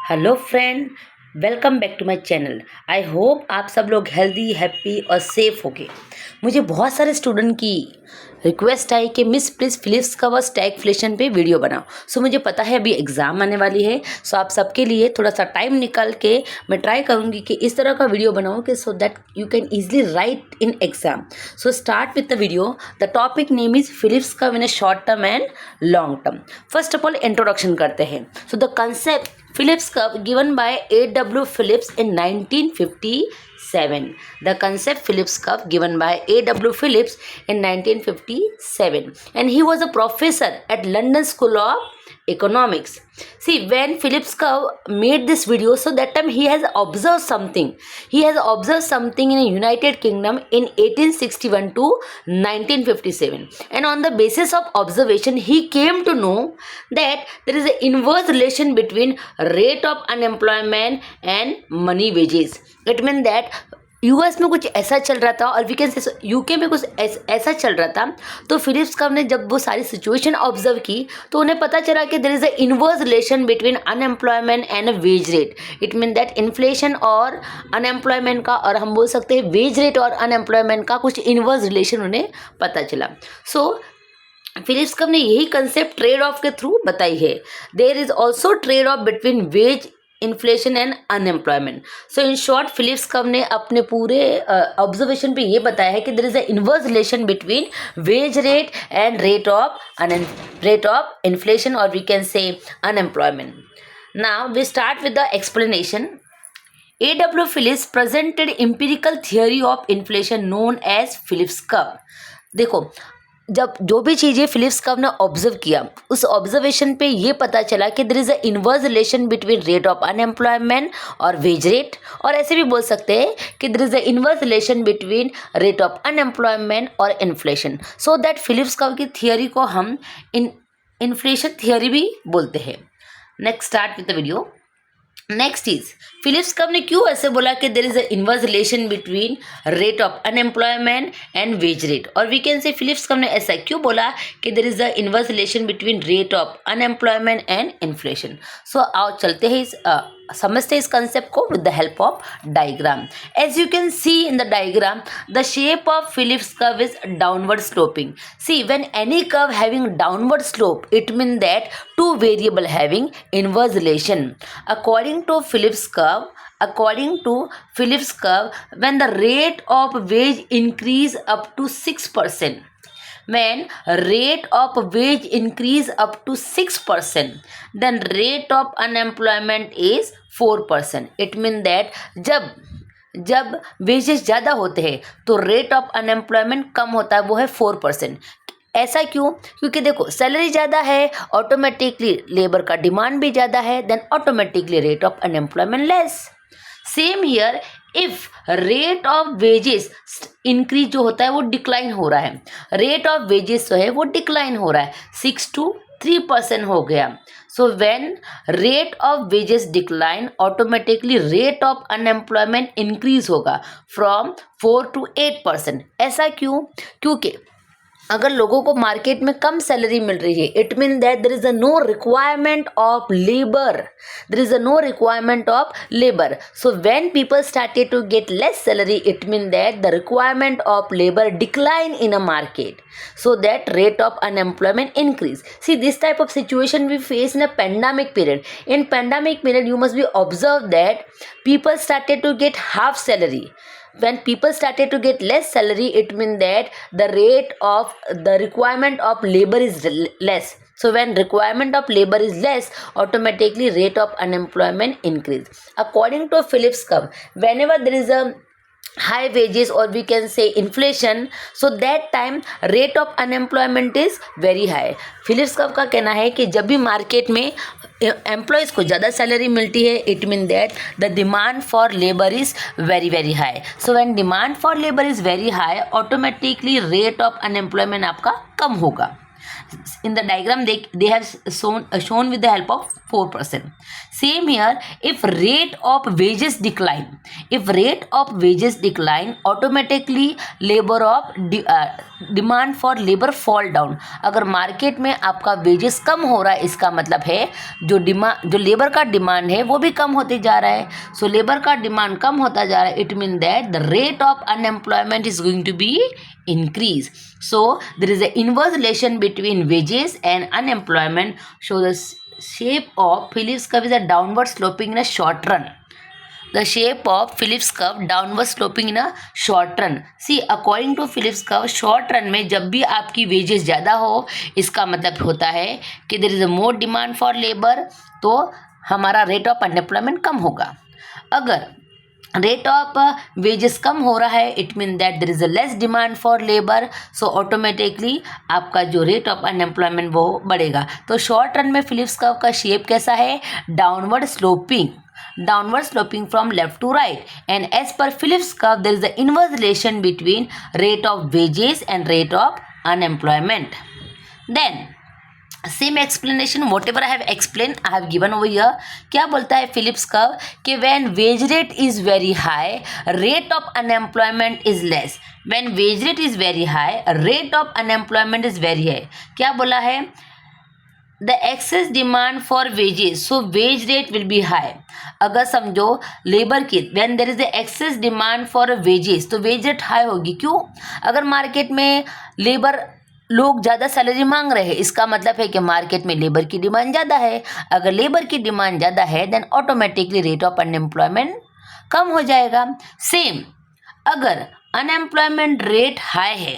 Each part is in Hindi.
Hello friend, welcome back to my channel. I hope आप सब लोग हेल्दी, हैप्पी और सेफ होगे। मुझे बहुत सारे स्टूडेंट की रिक्वेस्ट आई कि miss please Phillips curve stagflation पे वीडियो बनाओ। सो मुझे पता है अभी एग्ज़ाम आने वाली है, सो आप सबके लिए थोड़ा सा टाइम निकाल के मैं ट्राई करूँगी कि इस तरह का वीडियो बनाऊँ कि so that you can easily right in exam. So start with the video. The topic name is Philips curve in A short term and long term. First of all introduction करते हैं। So the concept Phillips curve given by A.W. Phillips in 1957. The concept Phillips curve given by A.W. Phillips in 1957, and he was a professor at London School of Economics. See, when Phillips curve made this video, so that time he has observed something. He has observed something in the United Kingdom in 1861 to 1957, and on the basis of observation, he came to know that there is an inverse relation between rate of unemployment and money wages. It means that US में कुछ ऐसा चल रहा था और वी कैन से यूके में कुछ ऐसा चल रहा था। तो फिलिप्स कर्व ने जब वो सारी सिचुएशन ऑब्जर्व की तो उन्हें पता चला कि there is a inverse relation between unemployment and wage rate. It mean that inflation और अनएम्प्लॉयमेंट का, और हम बोल सकते हैं वेज रेट और अनएम्प्लॉयमेंट का कुछ इनवर्स रिलेशन उन्हें पता चला। सो फिलिप्स कर्व ने यही कंसेप्ट ट्रेड ऑफ के थ्रू बताई है। There is also trade off between wage inflation and unemployment. So in short Phillips curve ने अपने पूरे ऑब्जर्वेशन पे ये बताया है कि there is a inverse relation between wage rate and rate of inflation, और we can say unemployment. Now we start with the explanation. A.W. Phillips presented empirical theory of inflation known as Phillips curve. देखो, जब जो भी चीज़ें फिलिप्स कर्व ने ऑब्जर्व किया, उस ऑब्जर्वेशन पे ये पता चला कि there is a inverse relation between rate of unemployment और वेज रेट, और ऐसे भी बोल सकते हैं कि there is a inverse relation between rate of unemployment और inflation. So that Phillips curve की थियोरी को हम इन्फ्लेशन थियोरी भी बोलते हैं। Next start with the video. Next is Phillips curve ने क्यों ऐसे बोला कि there is a inverse relation between rate of unemployment and wage rate, और we can say Phillips curve ने ऐसा क्यों बोला कि there is a inverse relation between rate of unemployment and inflation. So आओ चलते हैं समझते हैं इस कंसेप्ट को with the help of diagram. As you can see in the diagram, the shape of Phillips curve is downward sloping. See, when any curve having downward slope, it mean that two variable having inverse relation. According to Phillips curve, when the rate of wage increase up to 6%, when rate of wage increase up to 6%, then rate of unemployment is 4%. It means that जब वेजेस ज़्यादा होते हैं तो रेट ऑफ अनएम्प्लॉयमेंट कम होता है, वो है 4%। ऐसा क्यों? क्योंकि देखो, सैलरी ज़्यादा है, ऑटोमेटिकली लेबर का डिमांड भी ज़्यादा है, then automatically rate of unemployment less. Same here, if rate of wages increase जो होता है वो डिक्लाइन हो रहा है, रेट ऑफ वेजेस जो है वो डिक्लाइन हो रहा है, 6 to 3% हो गया। So when rate of wages decline, automatically rate of unemployment increase होगा फ्रॉम 4 to 8%। ऐसा क्यों? क्योंकि अगर लोगों को मार्केट में कम सैलरी मिल रही है, it mean that there is a no requirement of labour, so when people started to get less salary, it mean that the requirement of labour decline in a market, so that rate of unemployment increase. See, this type of situation we face in a pandemic period. In pandemic period, you must be observed that people started to get half salary. When people started to get less salary, it means that the requirement of labor is less. So when requirement of labor is less, automatically rate of unemployment increase. According to Phillips curve, whenever there is a high wages, or we can say inflation, so that time rate of unemployment is very high. Philips curve का कहना है कि जब भी मार्केट में एम्प्लॉयज़ को ज़्यादा सैलरी मिलती है, it mean that the demand for labour is very very high. So when demand for labour is very high, automatically rate of unemployment आपका कम होगा। In the diagram they have shown with the help of 4%. Same here, if rate of wages decline, automatically labor of demand for labor fall down. अगर मार्केट में आपका वेजेस कम हो रहा है, इसका मतलब है जो लेबर का डिमांड है वो भी कम होते जा रहा है. सो लेबर का डिमांड कम होता जा रहा है, it mean that the rate of unemployment is going to be increase. So there is an inverse relation between wages and unemployment. So the shape of Phillips curve is a downward sloping in a short run. The shape of Phillips curve downward sloping in a short run. See, according to Phillips curve, short run में जब भी आपकी wages ज़्यादा हो, इसका मतलब होता है कि there is a more demand for labor, तो हमारा rate of unemployment कम होगा. अगर रेट ऑफ वेजेस कम हो रहा है, it mean that there is a less demand for labour, so automatically आपका जो रेट ऑफ अनएम्प्लॉयमेंट वो बढ़ेगा. तो शॉर्ट रन में फिलिप्स कर्व का शेप कैसा है? Downward sloping from left to right. And as per Phillips curve there is a inverse relation between rate of wages and rate of unemployment. Then same explanation whatever I have explained I have given over here. क्या बोलता है फिलिप्स कर्व कि when wage rate is very high, rate of unemployment is less. When wage rate is very high, rate of unemployment is very high. क्या बोला है? The excess demand for wages, so wage rate will be high. अगर समझो लेबर की when there is the excess demand for wages, तो wage rate high होगी. क्यों? अगर मार्केट में लेबर लोग ज़्यादा सैलरी मांग रहे हैं, इसका मतलब है कि मार्केट में लेबर की डिमांड ज़्यादा है. अगर लेबर की डिमांड ज़्यादा है then automatically rate of unemployment कम हो जाएगा. सेम अगर अनएम्प्लॉयमेंट रेट हाई है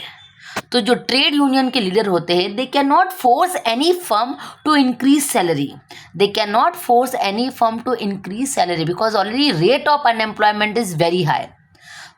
तो जो ट्रेड यूनियन के लीडर होते हैं they can not force any firm to increase salary. Because already rate of unemployment is very high.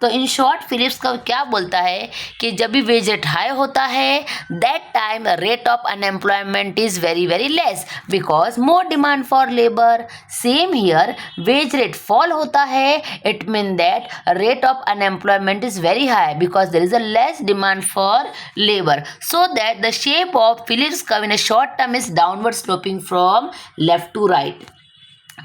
तो इन शॉर्ट फिलिप्स कर्व क्या बोलता है कि जब भी वेज रेट हाई होता है that time rate of unemployment is very very less because more demand for labour. Same here wage rate fall होता है, it mean that rate of unemployment is very high because there is a less demand for labour. So that the shape of Phillips curve in a short term is downward sloping from left to right.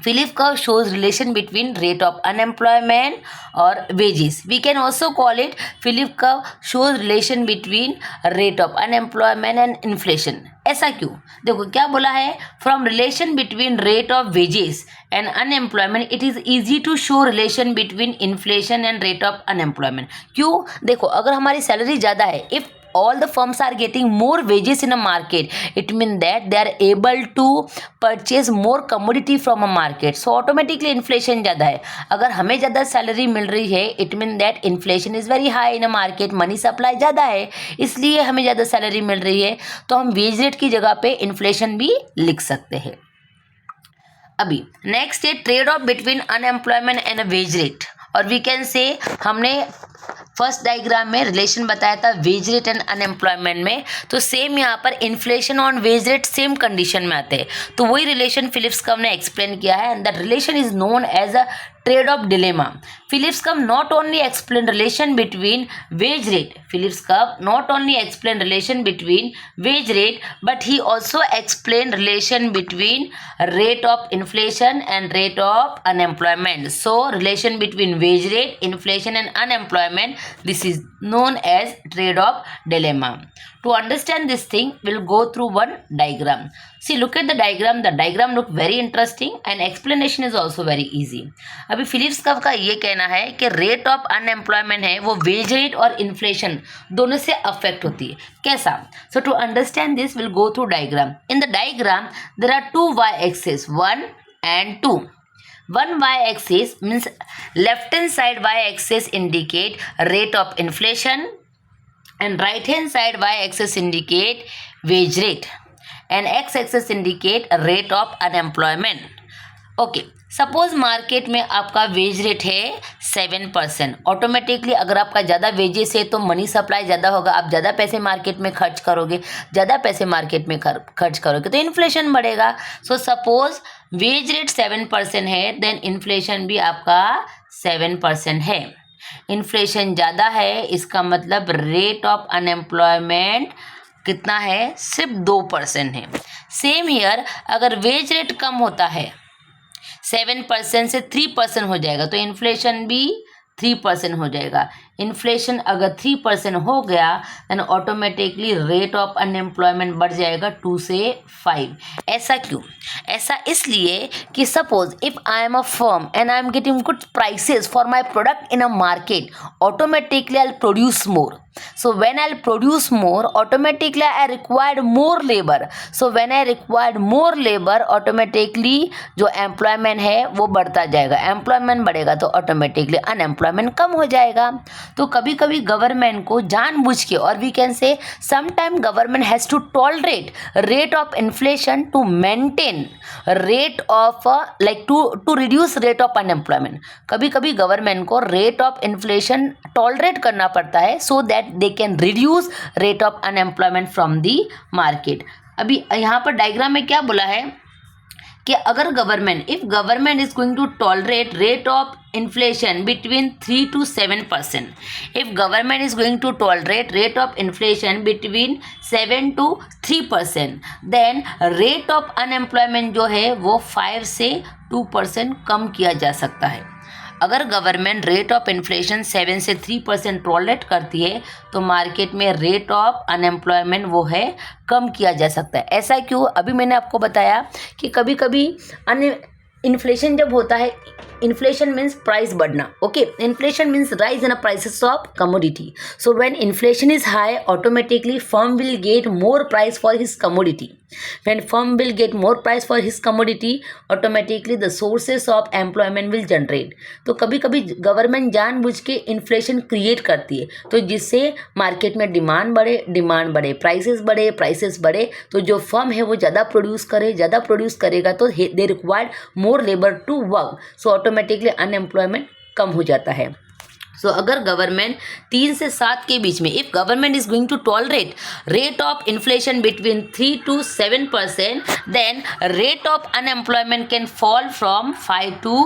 Phillips curve shows relation between rate of unemployment or wages. We can also call it Phillips curve shows relation between rate of unemployment and inflation. ऐसा क्यों? देखो क्या बोला है, from relation between rate of wages and unemployment it is easy to show relation between inflation and rate of unemployment. क्यों? देखो अगर हमारी सैलरी ज़्यादा है, if all the firms are getting more wages in a market, it means that they are able to purchase more commodity from a market, so automatically inflation ज़्यादा है. अगर हमें ज़्यादा सैलरी मिल रही है it means that inflation is very high in a market, money supply ज़्यादा है इसलिए हमें ज़्यादा सैलरी मिल रही है, तो हम वेज रेट की जगह पे इन्फ्लेशन भी लिख सकते हैं. अभी नेक्स्ट है trade off between unemployment and wage rate. और वी कैन से हमने फर्स्ट डायग्राम में रिलेशन बताया था वेज रेट एंड अनएम्प्लॉयमेंट में, तो सेम यहाँ पर inflation on wage rate same condition में आते हैं. तो वही रिलेशन फिलिप्स कर्व ने एक्सप्लेन किया है and that relation is known as a trade off dilemma. Phillips curve not only explain relation between wage rate, but he also explained relation between rate of inflation and rate of unemployment. So relation between wage rate, inflation and unemployment, this is known as trade off dilemma. To understand this thing, we'll go through one diagram. See, look at the diagram. The diagram look very interesting and explanation is also very easy. अभी फिलिप्स कर्व का ये कहना है कि रेट ऑफ अनएम्प्लॉयमेंट है वो वेज रेट और इन्फ्लेशन दोनों से अफेक्ट होती है. कैसा? So to understand this will go through diagram. In the diagram there are two Y axis 1 and 2. One y-axis means left hand side y-axis indicate rate of inflation and right hand side y-axis indicate wage rate and x-axis indicate rate of unemployment. Okay, suppose market में आपका वेज रेट है 7%. ऑटोमेटिकली अगर आपका ज़्यादा वेजेस है तो मनी सप्लाई ज़्यादा होगा, आप ज़्यादा पैसे मार्केट में खर्च करोगे, ज़्यादा पैसे मार्केट में खर्च करोगे तो इन्फ्लेशन बढ़ेगा. सो सपोज वेज रेट 7% है देन इन्फ्लेशन भी आपका 7% है. इन्फ्लेशन ज़्यादा है इसका मतलब रेट ऑफ अनएम्प्लॉयमेंट कितना है, सिर्फ 2% है। सेम ईयर अगर वेज रेट कम होता है 7% से 3% हो जाएगा, तो इन्फ्लेशन भी 3% हो जाएगा। इन्फ्लेशन अगर 3% हो गया then automatically rate of unemployment बढ़ जाएगा 2 से 5। ऐसा क्यों? ऐसा इसलिए कि suppose if I am a firm and I am getting good prices for my product in a market, automatically I produce more. So when I'll produce more, automatically I required more labor. So when I required more labor, automatically जो employment है वो बढ़ता जाएगा. employment बढ़ेगा तो automatically unemployment कम हो जाएगा. तो कभी कभी गवर्नमेंट को जानबूझ के, और we can say sometime government has to tolerate rate of inflation to maintain rate of like to reduce rate of unemployment. कभी कभी गवर्नमेंट को rate of inflation tolerate करना पड़ता है so that they can reduce rate of unemployment from the market. अभी यहाँ पर डायग्राम में क्या बोला है कि अगर government, if government is going to tolerate rate of inflation between 3 to 7%, if government is going to tolerate rate of inflation between 7 to 3%, then rate of unemployment जो है वो 5 से 2% कम किया जा सकता है. अगर गवर्नमेंट रेट ऑफ इन्फ्लेशन 7 से 3% टॉलरेट करती है तो मार्केट में रेट ऑफ अनएम्प्लॉयमेंट वो है कम किया जा सकता है. ऐसा क्यों? अभी मैंने आपको बताया कि कभी कभी इन्फ्लेशन जब होता है, इन्फ्लेशन मीन्स प्राइस बढ़ना. Okay, inflation means rise in prices of commodity. So when inflation is high, automatically firm will get more price for his commodity. When firm will get more price for his commodity, automatically the sources of employment will generate. तो कभी कभी गवर्नमेंट जानबूझ के इन्फ्लेशन क्रिएट करती है तो जिससे मार्केट में डिमांड बढ़े, प्राइसेस बढ़े, तो जो फर्म है वो ज़्यादा प्रोड्यूस करेगा तो they required more labour to work. So automatically unemployment कम हो जाता है. सो अगर गवर्नमेंट 3 से 7 के बीच में, if government is going to tolerate rate of inflation between 3 to 7%, then rate of unemployment can fall from 5 to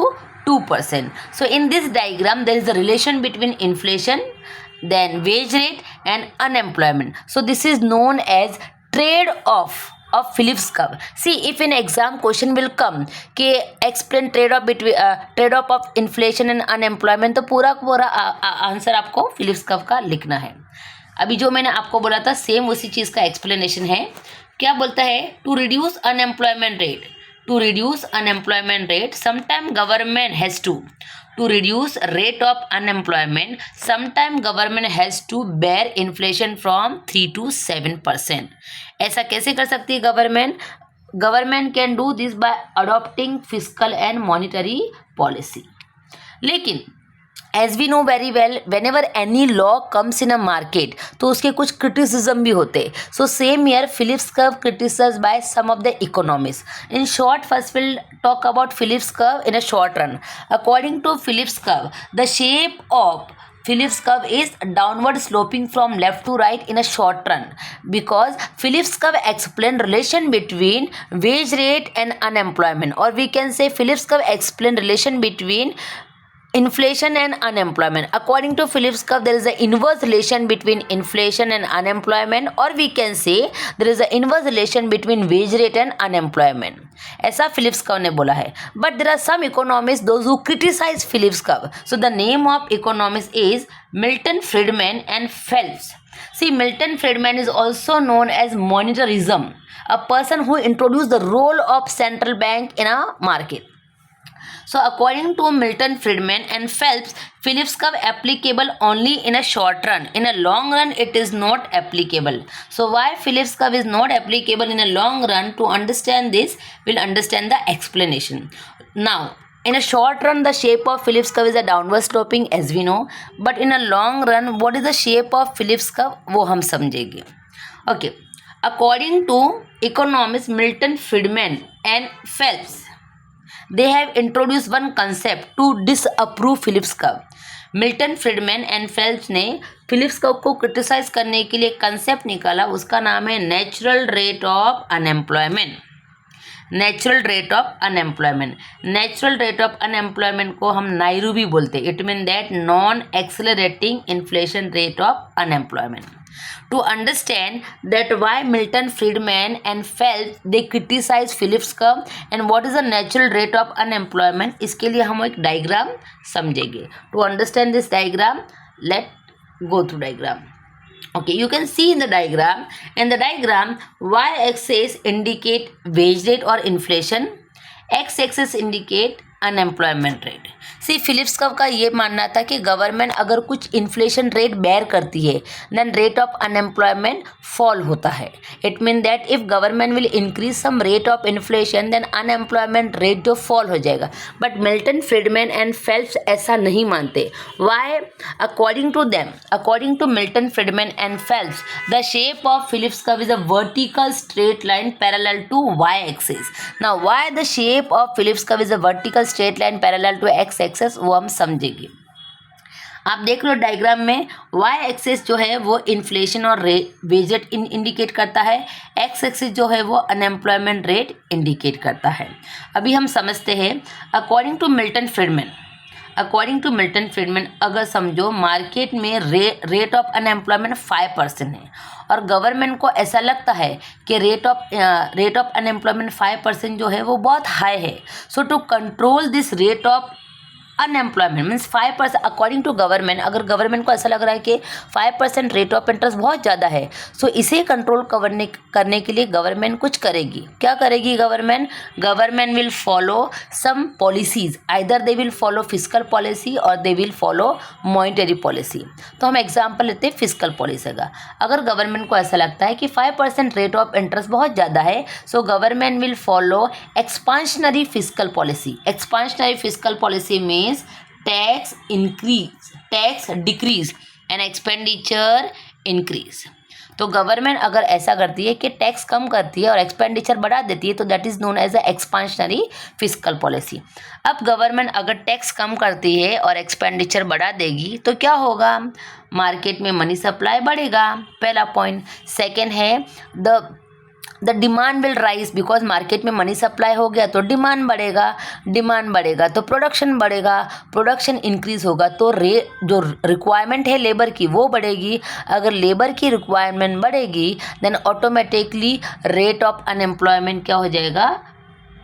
2%. So in this diagram there is a relation between inflation, then wage rate and unemployment. So this is known as trade-off of Phillips curve. See, if in exam question will come कि explain trade-off of inflation and unemployment, तो पूरा आंसर आपको Phillips curve का लिखना है. अभी जो मैंने आपको बोला था सेम उसी चीज़ का एक्सप्लेनेशन है. क्या बोलता है? To reduce unemployment rate, sometime government has to reduce rate of unemployment, sometime government has to bear inflation from 3 to 7%. ऐसा कैसे कर सकती है government can do this by adopting fiscal and monetary policy. लेकिन as we know very well, whenever any law comes in a market तो उसके कुछ क्रिटिसिज्म भी होते. So same year Phillips curve criticised by some of the economist. In short, first will talk about Phillips curve in a short run. According to Phillips curve, the shape of Phillips curve is downward sloping from left to right in a short run, because Phillips curve explain relation between wage rate and unemployment, or we can say Phillips curve explain relation between inflation and unemployment. According to Phillips curve, there is an inverse relation between inflation and unemployment, or we can say there is an inverse relation between wage rate and unemployment. ऐसा Phillips curve ने बोला है. But there are some economists those who criticize Phillips curve. So the name of economist is Milton Friedman and Phelps. See, Milton Friedman is also known as monetarism, a person who introduced the role of central bank in a market. So according to Milton Friedman and Phelps, Phillips curve applicable only in a short run. In a long run, it is not applicable. So why Phillips curve is not applicable in a long run? To understand this, we'll understand the explanation. Now, in a short run, the shape of Phillips curve is a downward sloping, as we know. But in a long run, what is the shape of Phillips curve? वो हम समझेंगे. Okay. According to economists Milton Friedman and Phelps, they have introduced one concept to disapprove Phillips curve. Milton Friedman and Phelps ने फिलिप्स कर्व को क्रिटिसाइज करने के लिए कंसेप्ट निकाला. उसका नाम है natural rate of unemployment. Natural rate of unemployment को हम नाइरू भी बोलते हैं. It mean that non accelerating inflation rate of unemployment. To understand that why Milton Friedman and Phelps they criticize Phillips curve and what is the natural rate of unemployment, इसके लिए हम एक डायग्राम समझेंगे. To understand this diagram, let go through diagram. Okay, you can see in the diagram. In the diagram, y-axis indicate wage rate or inflation, x-axis indicate unemployment rate. See Phillips curve का ये मानना था कि गवर्नमेंट अगर कुछ इन्फ्लेशन रेट बेयर करती है then rate of unemployment fall होता है. It mean that if government will increase some rate of inflation then unemployment rate जो फॉल हो जाएगा. But Milton Friedman and Phelps ऐसा नहीं मानते. Why? According to them, according to Milton Friedman and Phelps, the shape of Phillips curve is a vertical straight line parallel to Y axis. Now why the shape of Phillips curve is a vertical straight line parallel to X axis, वो हम समझेंगे. आप देख लो डायग्राम में वाई एक्सिस जो है वो इन्फ्लेशन और वेज रेट इंडिकेट करता है, एक्स एक्सिस जो है वो अनएम्प्लॉयमेंट रेट इंडिकेट करता है. अभी हम समझते हैं. According to Milton Friedman, according to Milton Friedman अगर समझो मार्केट में रेट ऑफ अनएम्प्लॉयमेंट 5% है और गवर्नमेंट को ऐसा लगता है कि रेट ऑफ अनएम्प्लॉयमेंट 5% जो है वो बहुत हाई है. So to control this rate of unemployment means 5%, according to government, अगर गवर्नमेंट को ऐसा लग रहा है कि 5% रेट ऑफ इंटरेस्ट बहुत ज़्यादा है, सो इसे कंट्रोल करने के लिए गवर्नमेंट कुछ करेगी. क्या करेगी government? Government will follow some policies, either they will follow physical policy और they will follow monetary policy. तो हम एग्जाम्पल लेते हैं फिजिकल पॉलिसी का. अगर गवर्नमेंट को ऐसा लगता है कि 5% रेट ऑफ इंटरेस्ट बहुत ज़्यादा है, so government will follow expansionary physical policy. Expansionary physical policy means tax increase, tax decrease and expenditure increase. तो गवर्नमेंट अगर ऐसा करती है कि टैक्स कम करती है और एक्सपेंडिचर बढ़ा देती है तो that is known as a expansionary physical policy. अब गवर्नमेंट अगर टैक्स कम करती है और एक्सपेंडिचर बढ़ा देगी तो क्या होगा? मार्केट में मनी सप्लाई बढ़ेगा, पहला पॉइंट. सेकेंड है the demand will rise, because market में मनी सप्लाई हो गया तो डिमांड बढ़ेगा, डिमांड बढ़ेगा तो प्रोडक्शन बढ़ेगा, प्रोडक्शन इंक्रीज होगा तो जो रिक्वायरमेंट है लेबर की वो बढ़ेगी. अगर लेबर की रिक्वायरमेंट बढ़ेगी then automatically rate of unemployment क्या हो जाएगा?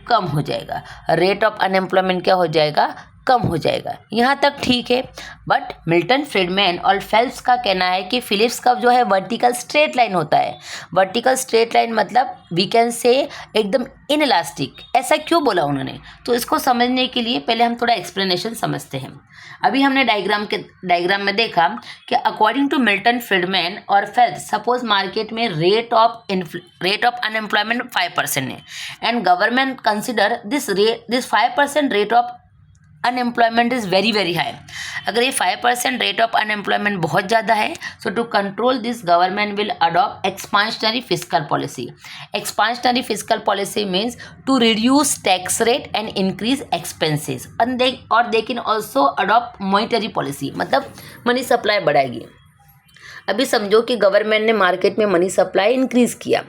कम हो जाएगा. रेट ऑफ अनएम्प्लॉयमेंट क्या हो जाएगा? कम हो जाएगा. यहाँ तक ठीक है. बट मिल्टन फ्रीडमैन और फेल्प्स का कहना है कि फिलिप्स कर्व जो है वर्टिकल स्ट्रेट लाइन होता है. वर्टिकल स्ट्रेट लाइन मतलब वी कैन से एकदम इनइलास्टिक. ऐसा क्यों बोला उन्होंने? तो इसको समझने के लिए पहले हम थोड़ा एक्सप्लेनेशन समझते हैं. अभी हमने डायग्राम में देखा कि अकॉर्डिंग टू मिल्टन फ्रीडमैन और फेल्प्स, सपोज मार्केट में रेट ऑफ अनएम्प्लॉयमेंट 5% है and government consider this 5% rate of unemployment is very very high. अगर ये 5% रेट ऑफ अनएम्प्लॉयमेंट बहुत ज़्यादा है, so to control this government will adopt expansionary physical policy. Expansionary physical policy means to reduce tax rate and increase expenses और they can also adopt monetary policy, मतलब मनी सप्लाई बढ़ाएगी. अभी समझो कि गवर्नमेंट ने मार्केट में मनी सप्लाई इंक्रीज़ किया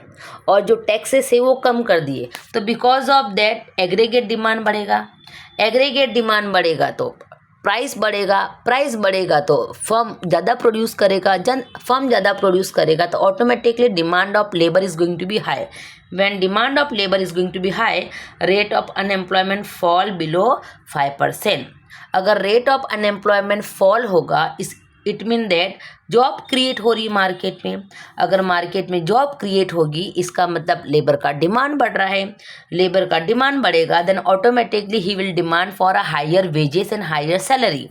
और जो टैक्सेस है वो कम कर दिए, तो because of that aggregate demand बढ़ेगा. एग्रीगेट डिमांड बढ़ेगा तो प्राइस बढ़ेगा, प्राइस बढ़ेगा तो फर्म ज़्यादा प्रोड्यूस करेगा, फर्म ज़्यादा प्रोड्यूस करेगा तो automatically demand of labour is going to be high. When demand of labour is going to be high, rate of unemployment fall below 5%. अगर रेट ऑफ अनएम्प्लॉयमेंट फॉल होगा it mean that job create हो रही है मार्केट में. अगर मार्केट में जॉब क्रिएट होगी इसका मतलब लेबर का डिमांड बढ़ रहा है. लेबर का डिमांड बढ़ेगा then automatically he will demand for a higher wages and higher salary.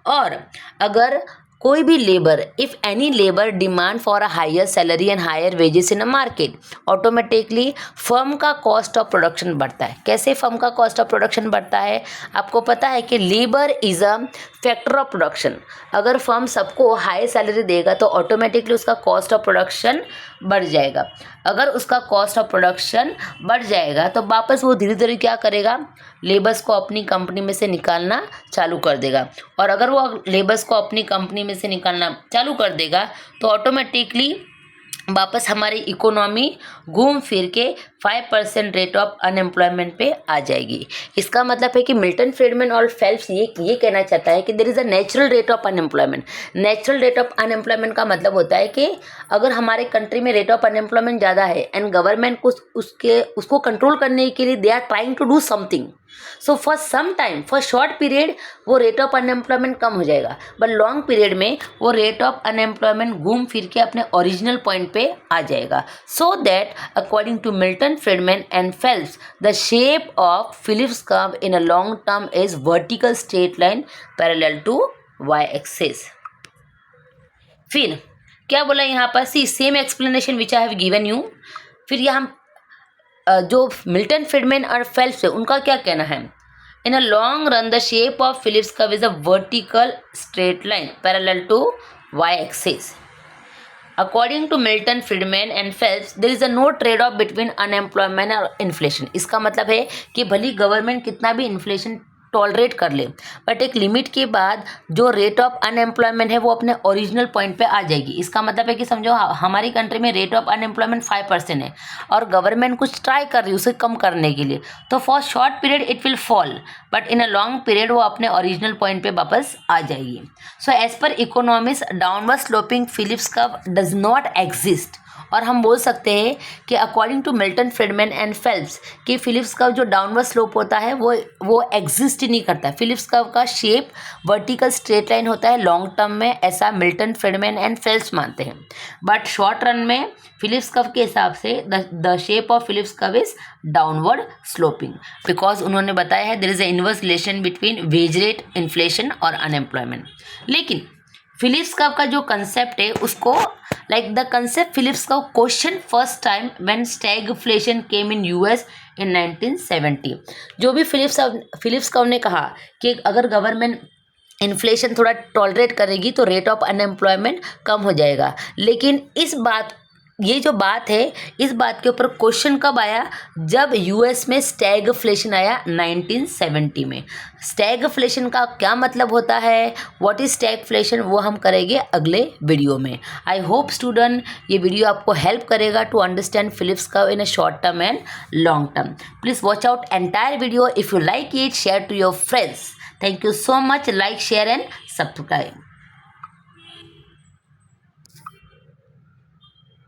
और अगर कोई भी labour, if any labour demand for a higher salary and higher wages in a market, automatically firm का कॉस्ट ऑफ प्रोडक्शन बढ़ता है. कैसे फर्म का कॉस्ट ऑफ प्रोडक्शन बढ़ता है? आपको पता है कि labour is a factor of production. अगर फर्म सबको हाई सैलरी देगा तो ऑटोमेटिकली उसका कॉस्ट ऑफ प्रोडक्शन बढ़ जाएगा. अगर उसका कॉस्ट ऑफ प्रोडक्शन बढ़ जाएगा तो वापस वो धीरे धीरे क्या करेगा? लेबर्स को अपनी कंपनी में से निकालना चालू कर देगा. और अगर वो लेबर्स को अपनी कंपनी में से निकालना चालू कर देगा तो ऑटोमेटिकली वापस हमारी इकोनॉमी घूम फिर के 5% रेट ऑफ अनएम्प्लॉयमेंट पे आ जाएगी। इसका मतलब है कि मिल्टन फ्रीडमैन और फेल्प्स ये कहना चाहता है कि there is a natural rate of unemployment. Natural rate of unemployment का मतलब होता है कि अगर हमारे कंट्री में रेट ऑफ अनएम्प्लॉयमेंट ज़्यादा है एंड गवर्नमेंट को उसको कंट्रोल करने के लिए they are trying to do something, so for some time, for short period वो रेट ऑफ अनएम्प्लॉयमेंट कम हो जाएगा, बट लॉन्ग पीरियड में वो रेट ऑफ अनएम्प्लॉयमेंट घूम फिर के अपने ओरिजिनल पॉइंट पे आ जाएगा। So that according to Milton Friedman and Phelps the shape of Phillips curve in a long term is vertical straight line parallel to Y axis. फिर क्या बोला यहाँ पर, see same explanation which I have given you. फिर यहाँ जो मिल्टन फ्रीडमैन और फेल्प्स है उनका क्या कहना है, in a long run the shape of Phillips curve is a vertical straight line parallel to Y axis. According to Milton Friedman and Phelps there is a no trade off between unemployment और इन्फ्लेशन। इसका मतलब है कि भली गवर्नमेंट कितना भी इन्फ्लेशन टॉलरेट कर ले, बट एक लिमिट के बाद जो रेट ऑफ अनएम्प्लॉयमेंट है वो अपने ओरिजिनल पॉइंट पे आ जाएगी। इसका मतलब है कि समझो हमारी कंट्री में रेट ऑफ अनएम्प्लॉयमेंट 5% है और गवर्नमेंट कुछ ट्राई कर रही है उसे कम करने के लिए, तो for short period it will fall, but in a long period वो अपने ओरिजिनल पॉइंट पे वापस आ जाएगी। So as per economist downward sloping Phillips curve does not exist. और हम बोल सकते हैं कि according to Milton Friedman and Phelps कि फिलिप्स कर्व जो डाउनवर्ड स्लोप होता है वो एग्जिस्ट ही नहीं करता है। फिलिप्स कर्व का शेप वर्टिकल स्ट्रेट लाइन होता है लॉन्ग टर्म में, ऐसा मिल्टन फ्रीडमैन एंड फेल्प्स मानते हैं, बट शॉर्ट रन में फिलिप्स कर्व के हिसाब से the shape of Phillips curve is downward sloping, because उन्होंने बताया है there is a inverse relation between wage rate, inflation और अनएम्प्लॉयमेंट। लेकिन फिलिप्स कर्व का जो कंसेप्ट है उसको like the concept Phillips curve question first time when stagflation came in US in 1970। जो भी फिलिप्स कर्व ने कहा कि अगर गवर्नमेंट इन्फ्लेशन थोड़ा टॉलरेट करेगी तो रेट ऑफ अनएम्प्लॉयमेंट कम हो जाएगा। लेकिन ये जो बात है इस बात के ऊपर क्वेश्चन कब आया, जब यूएस में स्टैगफ्लेशन आया 1970 में। स्टैगफ्लेशन का क्या मतलब होता है, व्हाट इज स्टैगफ्लेशन, वो हम करेंगे अगले वीडियो में। आई होप स्टूडेंट ये वीडियो आपको हेल्प करेगा to understand Phillips curve in a short term and long term. Please watch out entire video. If you like it, share to your friends. Thank you so much. Like, share and subscribe.